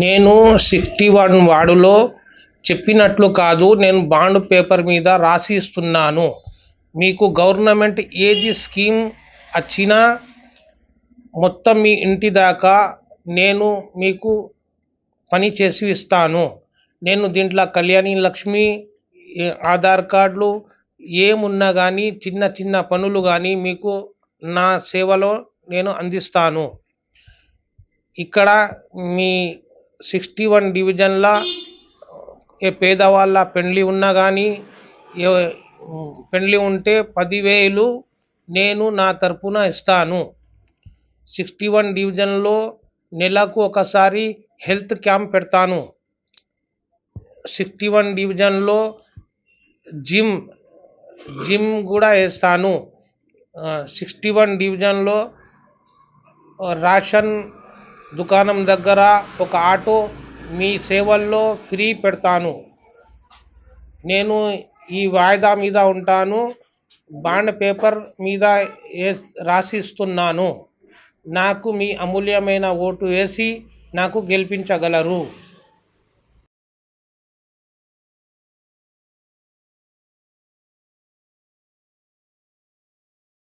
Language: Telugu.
నేను 61 వార్డులో చెప్పినట్లు కాదు, నేను బాండ్ పేపర్ మీద రాసి ఇస్తున్నాను. మీకు గవర్నమెంట్ ఏది స్కీమ్ వచ్చినా మొత్తం మీ ఇంటి దాకా నేను మీకు పని చేసి ఇస్తాను. నేను దీంట్లో కళ్యాణి లక్ష్మి, ఆధార్ కార్డులు ఏమున్నా కానీ చిన్న చిన్న పనులు కానీ మీకు నా సేవలో నేను అందిస్తాను. ఇక్కడ మీ 61 డివిజన్ల పేదవాళ్ళ పెండ్లి ఉన్నా కానీ పెండ్లి ఉంటే 10,000 నేను నా తరపున ఇస్తాను. 61 డివిజన్లో నెలకు ఒకసారి హెల్త్ క్యాంప్ పెడతాను. 61 డివిజన్లో జిమ్ కూడా వేస్తాను. 61 డివిజన్లో రేషన్ దుకాణం దగ్గర ఒక ఆటో మీ సేవల్లో ఫ్రీ పెడతాను. నేను ఈ వాయిదా మీద ఉంటాను. బాండ్ పేపర్ మీద రాసిస్తున్నాను. నాకు మీ అమూల్యమైన ఓటు వేసి నాకు గెలిపించగలరు.